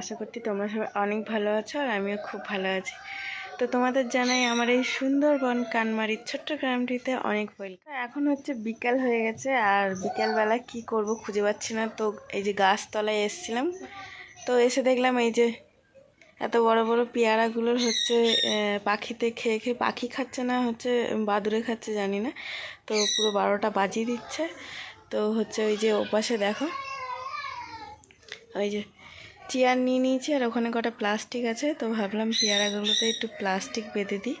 আশা করছি তোমরা সবাই অনেক ভালো আছো আর আমিও খুব ভালো আছি। তো তোমাদের জানাই আমার এই সুন্দরবন কানমারির ছোট্ট গ্রামটিতে অনেক ওয়েলকাম। এখন হচ্ছে বিকাল হয়ে গেছে আর বিকালবেলা কি করব খুঁজে পাচ্ছি না। তো এই যে গাছতলায় এসেছিলাম, তো এসে দেখলাম এই যে এত বড় বড় পেয়ারাগুলোর হচ্ছে পাখিতে খেয়ে খেয়ে, পাখি খাচ্ছে না হচ্ছে বাদুড়ে খাচ্ছে জানি না, তো পুরো 12টা বাজিয়ে দিচ্ছে। তো হচ্ছে ওই যে ওপাশে দেখো ওই যে চেয়ার নিয়ে নিয়েছি আর ওখানে কটা প্লাস্টিক আছে, তো ভাবলাম পেয়ারাগুলোতে একটু প্লাস্টিক বেঁধে দিই।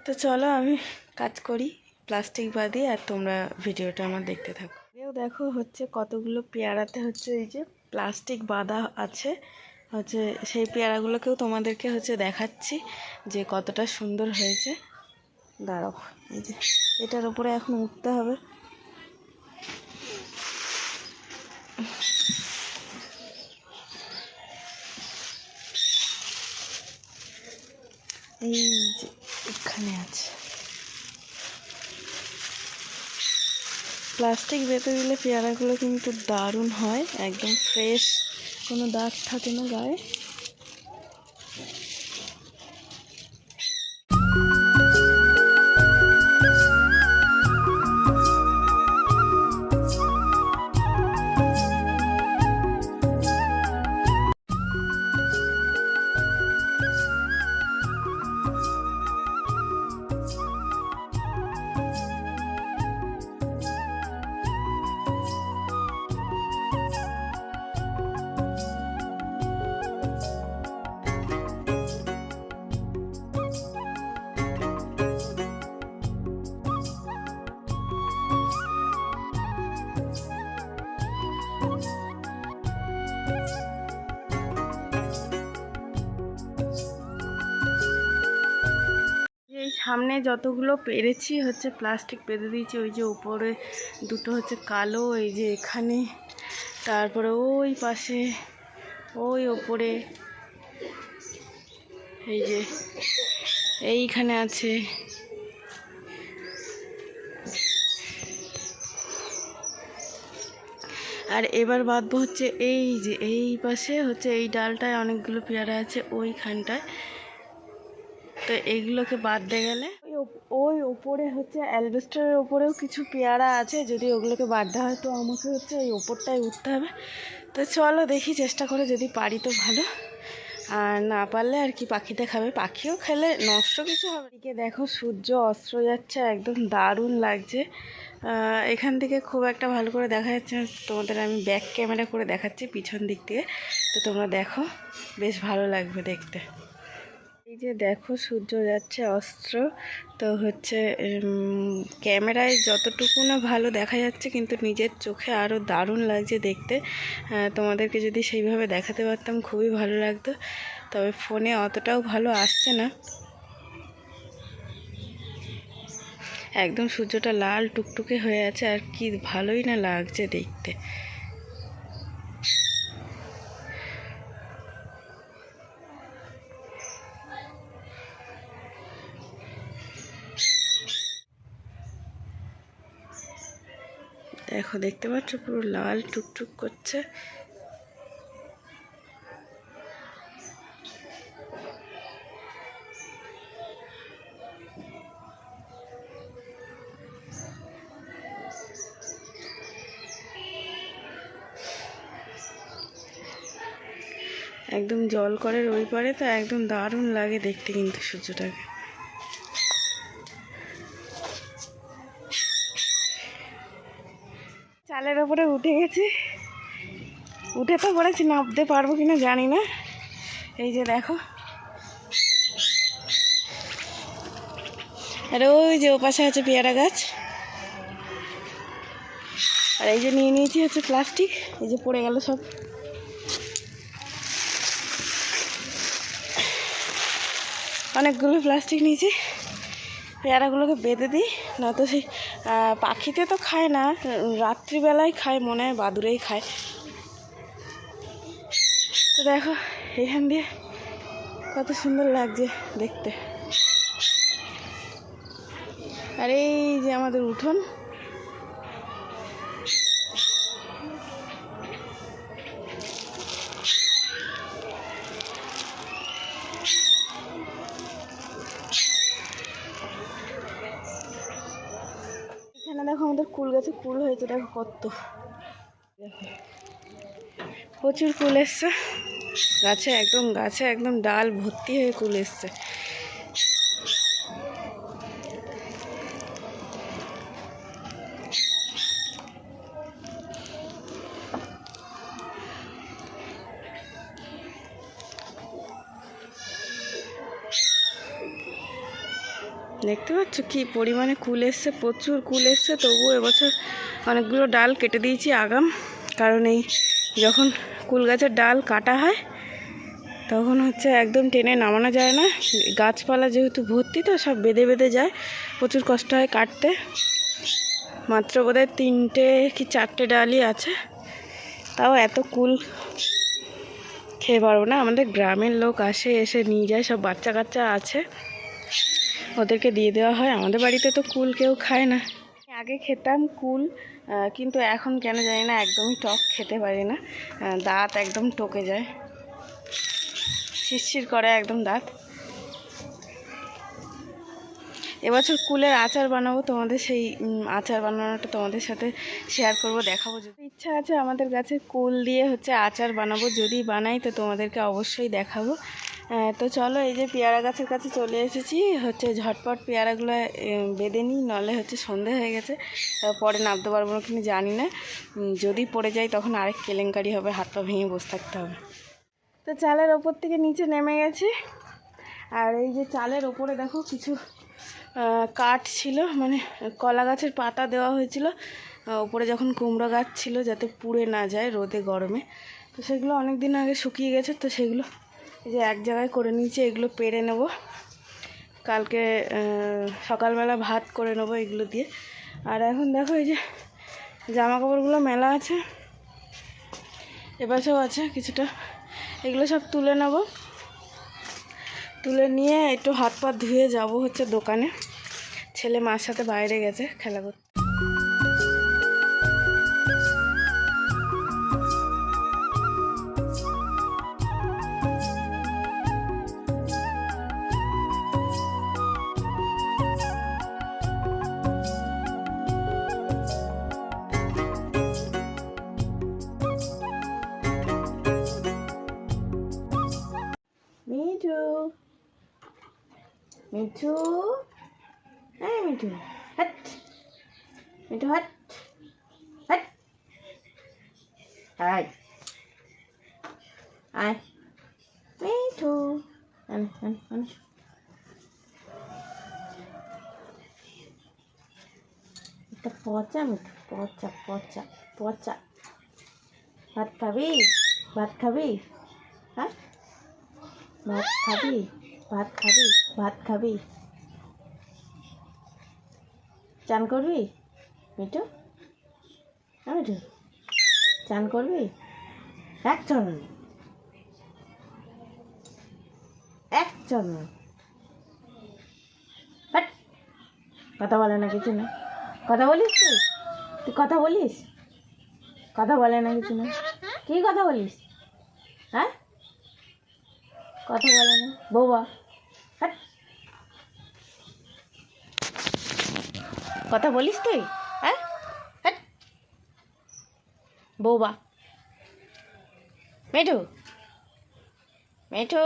তো চলো আমি কাজ করি প্লাস্টিক বাঁধি আর তোমরা ভিডিওটা আমার দেখতে থাকো। দেখো হচ্ছে কতগুলো পেয়ারাতে হচ্ছে এই যে প্লাস্টিক বাঁধা আছে, হচ্ছে সেই পেয়ারাগুলোকেও তোমাদেরকে হচ্ছে দেখাচ্ছি যে কতটা সুন্দর হয়েছে। দাঁড়াও, এই যে এটার উপরে এখন উঠতে হবে। এই যে এখানে আছে প্লাস্টিক বেঁধে দিলে পেয়ারাগুলো কিন্তু দারুণ হয়, একদম ফ্রেশ, কোনো দাগ থাকে না গায়ে। এই সামনে যতগুলো পেরেছি হচ্ছে প্লাস্টিক বেঁধে দিয়েছি, ওই যে উপরে দুটো হচ্ছে কালো, এই যে এখানে, তারপরে ওই পাশে, ওই ওপরে, এই যে এইখানে আছে। আর এবার বাঁধবো হচ্ছে এই যে এই পাশে হচ্ছে এই ডালটায় অনেকগুলো পেয়ারা আছে ওইখানটায়, তো এইগুলোকে বাঁধতে গেলে ওই ওপরে হচ্ছে অ্যালবেস্টারের ওপরেও কিছু পেয়ারা আছে, যদি ওগুলোকে বাঁধতে হয় তো আমাকে হচ্ছে ওই ওপরটায় উঠতে হবে। তো চলো দেখি, চেষ্টা করে যদি পারি তো ভালো, আর না পারলে আর কি পাখিতে খাবে, পাখিও খেলে নষ্ট কিছু হবে। এদিকে দেখো সূর্য অস্ত যাচ্ছে, একদম দারুণ লাগছে। এখান থেকে খুব একটা ভালো করে দেখা যাচ্ছে না, তোমাদের আমি ব্যাক ক্যামেরা করে দেখাচ্ছি পিছন দিক থেকে, তো তোমরা দেখো বেশ ভালো লাগবে দেখতে। এই যে দেখো সূর্য যাচ্ছে অস্ত্র, তো হচ্ছে ক্যামেরায় যতটুকু না ভালো দেখা যাচ্ছে কিন্তু নিজের চোখে আরও দারুণ লাগছে দেখতে। তোমাদেরকে যদি সেইভাবে দেখাতে পারতাম খুবই ভালো লাগতো, তবে ফোনে অতটাও ভালো আসছে না। একদম সূর্যটা লাল টুকটুকে হয়ে আছে আর কি ভালোই না লাগছে দেখতে। দেখো দেখতে পাচ্ছ পুরো লাল টুকটুক করছে। একদম জল করের ওই পারে, তো একদম দারুণ লাগে দেখতে কিন্তু সূর্যটাকে। চালের ওপরে উঠে গেছি, উঠে তো পড়েছি, নামতে পারবো কিনা জানি না। এই যে দেখো, আর ওই যে ওপাশে আছে পেয়ারা গাছ, আর এই যে নিয়ে নিয়েছি হচ্ছে প্লাস্টিক, এই যে পড়ে গেল সব। অনেকগুলো প্লাস্টিক নিয়েছি, পেয়ারাগুলোকে বেঁধে দিই, না তো সেই পাখিতে তো খায় না, রাত্রিবেলায় খায় মনে হয়, বাদুড়েই খায়। তো দেখো এখান দিয়ে কত সুন্দর লাগছে দেখতে। আর এই যে আমাদের উঠোন, এখানে দেখো আমাদের কুল গাছে কুল হয়েছে, দেখো কত, দেখো প্রচুর কুল এসছে গাছে, একদম ডাল ভর্তি হয়ে কুল এসছে। দেখতে পাচ্ছ কি পরিমাণে কুল এসছে, প্রচুর কুল এসছে। তবুও এবছর অনেকগুলো ডাল কেটে দিয়েছি আগাম, কারণ এই যখন কুল গাছের ডাল কাটা হয় তখন হচ্ছে একদম টেনে নামানো যায় না, গাছপালা যেহেতু ভর্তি তো সব বেঁধে বেঁধে যায়, প্রচুর কষ্ট হয় কাটতে। মাত্র বোধহয় 3টে কি 4টে ডালই আছে, তাও এত কুল খেয়ে পারবো না। আমাদের গ্রামের লোক আসে, এসে নিয়ে যায়, সব বাচ্চা কাচ্চা আছে, ওদেরকে দিয়ে দেওয়া হয়। আমাদের বাড়িতে তো কুল কেউ খায় না। আগে খেতাম কুল, কিন্তু এখন কেন জানি না একদমই টক খেতে পারি না, দাঁত একদম টকে যায়, শিরশির করে একদম দাঁত। এবছর কুলের আচার বানাবো, তোমাদের সেই আচার বানানোটা তোমাদের সাথে শেয়ার করব, দেখাবো। যদি ইচ্ছা আছে আমাদের গাছের কুল দিয়ে হচ্ছে আচার বানাবো, যদি বানাই তো তোমাদেরকে অবশ্যই দেখাবো। তো চলো, এই যে পেয়ারা গাছের কাছে চলে এসেছি, হচ্ছে ঝটপট পেয়ারাগুলো বেঁধে নিই, নলে হচ্ছে সন্ধে হয়ে গেছে, পরে নামতে পারবো না কিন্তু জানি না, যদি পড়ে যাই তখন আরেক কেলেঙ্কারি হবে, হাত পা ভেঙে বসে থাকতে হবে। তো চালের ওপর থেকে নিচে নেমে গেছি, আর এই যে চালের ওপরে দেখো কিছু কাঠ ছিল, মানে কলা গাছের পাতা দেওয়া হয়েছিল ওপরে, যখন কুমড়ো গাছ ছিল যাতে পুড়ে না যায় রোদে গরমে, তো সেগুলো অনেক দিন আগে শুকিয়ে গেছে, তো সেগুলো এই যে এক জায়গায় করে নিয়েছি, এগুলো পেরে নেব, কালকে সকালবেলা ভাত করে নেবো এগুলো দিয়ে। আর এখন দেখো এই যে জামা কাপড়গুলো মেলা আছে, এপাশেও আছে কিছুটা, এগুলো সব তুলে নেব, তুলে নিয়ে একটু হাত পা ধুয়ে যাব হচ্ছে দোকানে, ছেলে মার সাথে বাইরে গেছে খেলা করতে। মিঠু, মিঠু, এই মিঠু, হাট, মিঠু হাট, হাট, আয়, আয়, মিঠু, এটা পচা মিঠু, পচা পচা পচা। ভাত খাবি, ভাত খাবি, হ্যাঁ ভাত খাবি, ভাত খাবি, ভাত খাবি, চান করবি মিঠু, হ্যাঁ মিঠু, চান করবি, একজন একজন, কথা বলে না কিছু না, কথা বলিস তুই, তুই কথা বলিস, কথা বলে না কিছু না, কী কথা বলিস, হ্যাঁ কথা বলে না, বৌবা, হ্যাঁ কথা বলিস তুই, হ্যাঁ হ্যাঁ বৌবা, মিঠু, মিঠু।